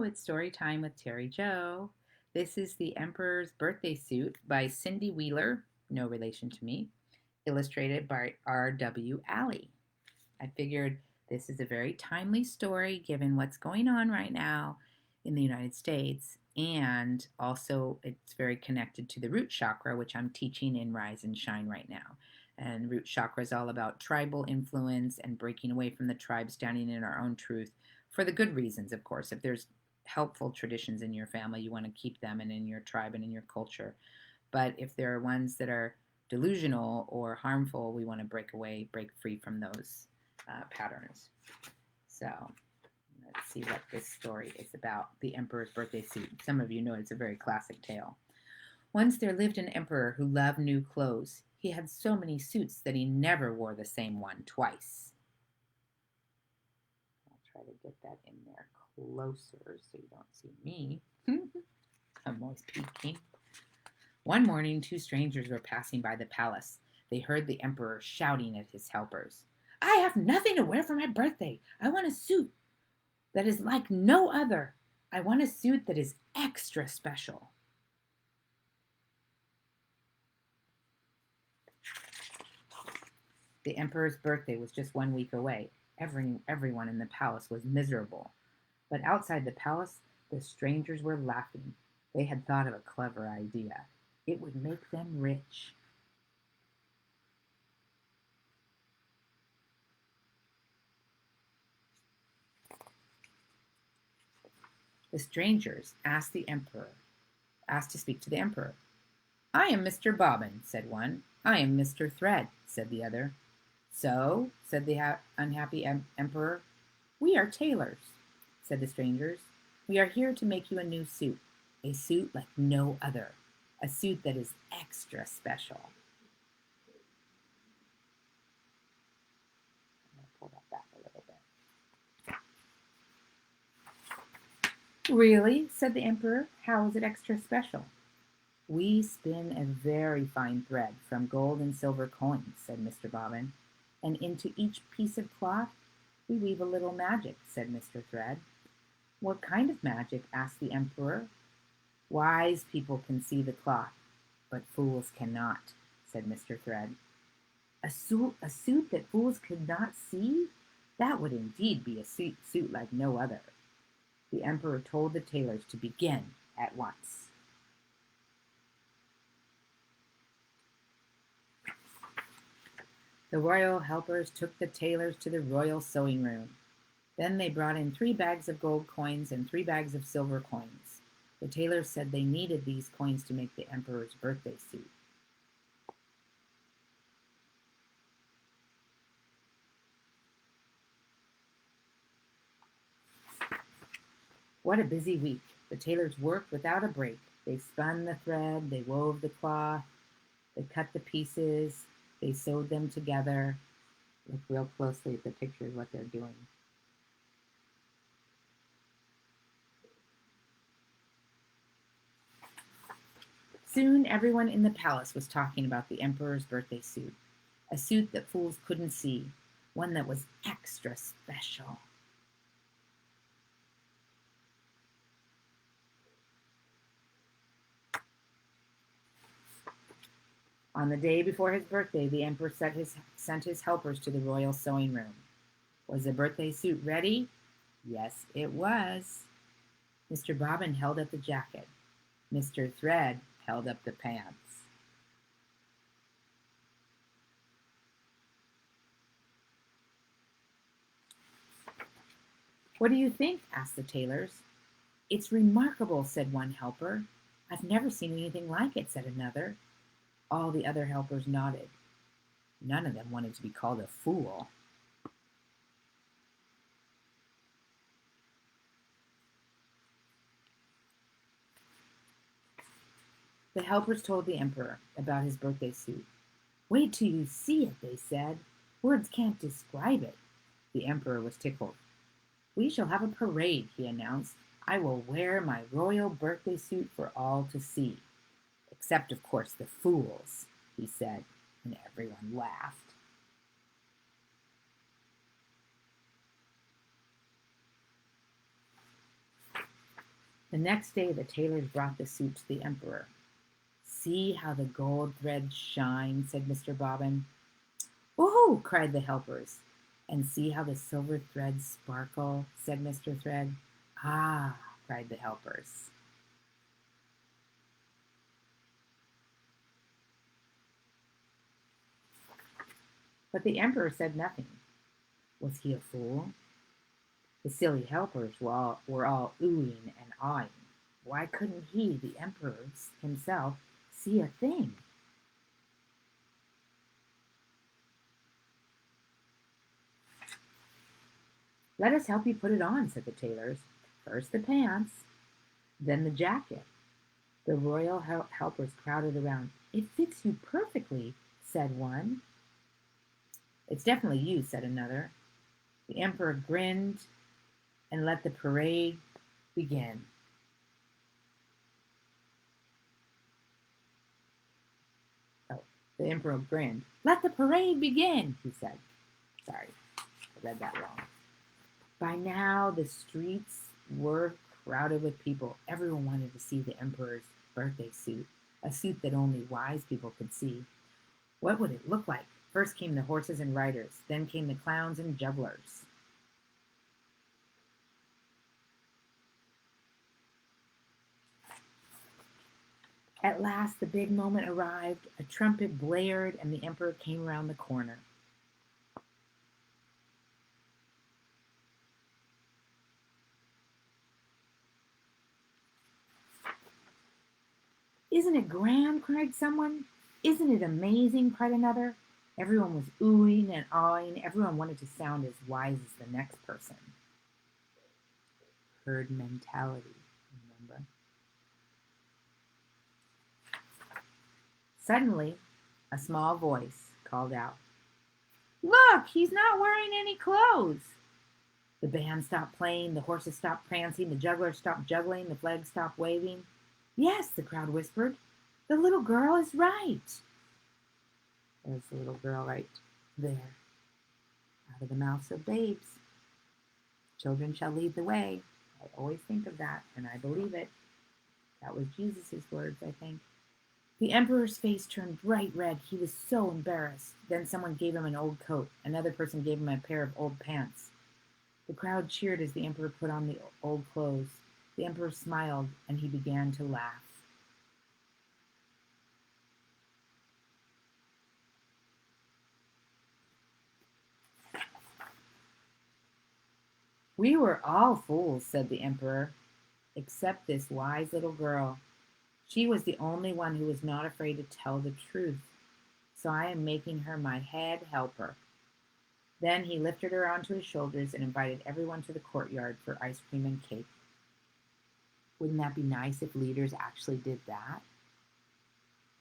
it's story time with Terry Joe. This is The Emperor's Birthday Suit by Cindy Wheeler, no relation to me, illustrated by R.W. Alley. I figured this is a very timely story given what's going on right now in the United States, and also it's very connected to the root chakra, which I'm teaching in Rise and Shine right now. And root chakra is all about tribal influence and breaking away from the tribe, standing in our own truth for the good reasons, of course. If there's helpful traditions in your family, you want to keep them and in your tribe and in your culture. But if there are ones that are delusional or harmful, we want to break away, break free from those patterns. So let's see what this story is about. The Emperor's Birthday Suit. Some of you know it's a very classic tale. Once there lived an emperor who loved new clothes. He had so many suits that he never wore the same one twice. I'll try to get that in there closer so you don't see me. I'm always peeking. One morning, two strangers were passing by the palace. They heard the emperor shouting at his helpers. I have nothing to wear for my birthday. I want a suit that is like no other. I want a suit that is extra special. The emperor's birthday was just 1 week away. Everyone in the palace was miserable. But outside the palace, the strangers were laughing. They had thought of a clever idea. It would make them rich. The strangers asked to speak to the emperor. I am Mr. Bobbin, said one. I am Mr. Thread, said the other. So, said the unhappy emperor, we are tailors, said the strangers. We are here to make you a new suit, a suit like no other, a suit that is extra special. I'm going to pull that back a little bit. Really, said the emperor, how is it extra special? We spin a very fine thread from gold and silver coins, said Mr. Bobbin, and into each piece of cloth we weave a little magic, said Mr. Thread. What kind of magic? Asked the emperor. Wise people can see the cloth, but fools cannot, said Mr. Thread. A suit that fools could not see? That would indeed be a suit like no other. The emperor told the tailors to begin at once. The royal helpers took the tailors to the royal sewing room. Then they brought in 3 bags of gold coins and 3 bags of silver coins. The tailors said they needed these coins to make the emperor's birthday suit. What a busy week. The tailors worked without a break. They spun the thread, they wove the cloth, they cut the pieces, they sewed them together. Look real closely at the picture of what they're doing. Soon everyone in the palace was talking about the emperor's birthday suit, a suit that fools couldn't see, one that was extra special. On the day before his birthday, the emperor sent his helpers to the royal sewing room. Was the birthday suit ready? Yes, it was. Mr. Bobbin held up the jacket. Mr. Thread held up the pants. What do you think? Asked the tailors. It's remarkable, said one helper. I've never seen anything like it, said another. All the other helpers nodded. None of them wanted to be called a fool. The helpers told the emperor about his birthday suit. Wait till you see it, they said. Words can't describe it. The emperor was tickled. We shall have a parade, he announced. I will wear my royal birthday suit for all to see. Except, of course, the fools, he said, and everyone laughed. The next day, the tailors brought the suit to the emperor. "See how the gold threads shine," said Mr. Bobbin. "Ooh!" cried the helpers. "And see how the silver threads sparkle," said Mr. Thread. "Ah!" cried the helpers. But the emperor said nothing. Was he a fool? The silly helpers were all oohing and awing. Why couldn't he, the emperor himself, see a thing? "Let us help you put it on," said the tailors. "First the pants, then the jacket." The royal helpers crowded around. "It fits you perfectly," said one. "It's definitely you," said another. The emperor grinned and let the parade begin. Oh, the emperor grinned. "Let the parade begin," he said. Sorry, I read that wrong. By now, the streets were crowded with people. Everyone wanted to see the emperor's birthday suit, a suit that only wise people could see. What would it look like? First came the horses and riders, then came the clowns and jugglers. At last, the big moment arrived. A trumpet blared, and the emperor came around the corner. "Isn't it grand?" cried someone. "Isn't it amazing?" cried another. Everyone was oohing and awing. Everyone wanted to sound as wise as the next person. Herd mentality, remember? Suddenly, a small voice called out, "Look, he's not wearing any clothes." The band stopped playing, the horses stopped prancing, the jugglers stopped juggling, the flags stopped waving. "Yes," the crowd whispered, "the little girl is right." There's the little girl right there, out of the mouths of babes. Children shall lead the way. I always think of that, and I believe it. That was Jesus' words, I think. The emperor's face turned bright red. He was so embarrassed. Then someone gave him an old coat. Another person gave him a pair of old pants. The crowd cheered as the emperor put on the old clothes. The emperor smiled, and he began to laugh. "We were all fools," said the emperor, "except this wise little girl. She was the only one who was not afraid to tell the truth. So I am making her my head helper." Then he lifted her onto his shoulders and invited everyone to the courtyard for ice cream and cake. Wouldn't that be nice if leaders actually did that?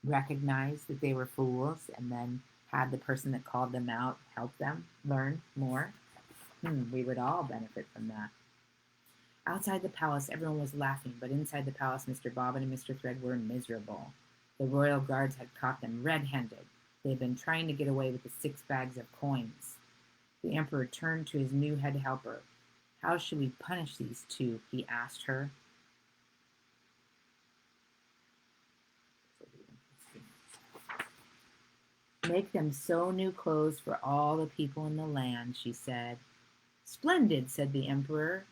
Recognized that they were fools and then had the person that called them out help them learn more? We would all benefit from that. Outside the palace, everyone was laughing, but inside the palace, Mr. Bobbin and Mr. Thread were miserable. The royal guards had caught them red-handed. They had been trying to get away with the 6 bags of coins. The emperor turned to his new head helper. "How should we punish these two?" he asked her. "Make them sew new clothes for all the people in the land," she said. "Splendid," said the emperor.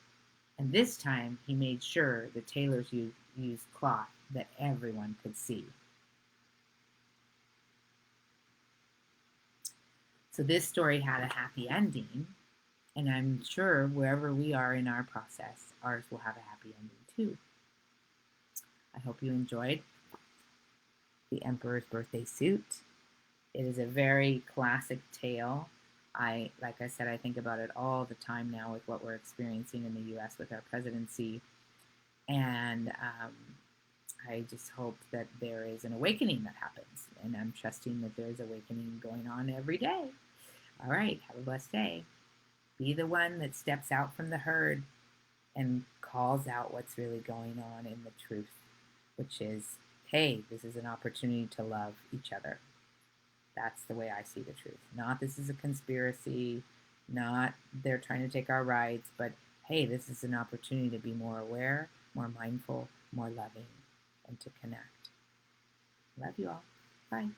And this time he made sure the tailors used cloth that everyone could see. So this story had a happy ending, and I'm sure wherever we are in our process, ours will have a happy ending too. I hope you enjoyed The Emperor's Birthday Suit. It is a very classic tale. Like I said, I think about it all the time now with what we're experiencing in the U.S. with our presidency, and I just hope that there is an awakening that happens, and I'm trusting that there's awakening going on every day. All right, have a blessed day. Be the one that steps out from the herd and calls out what's really going on in the truth, which is, hey, this is an opportunity to love each other. That's the way I see the truth. Not this is a conspiracy, not they're trying to take our rights, but hey, this is an opportunity to be more aware, more mindful, more loving, and to connect. Love you all. Bye.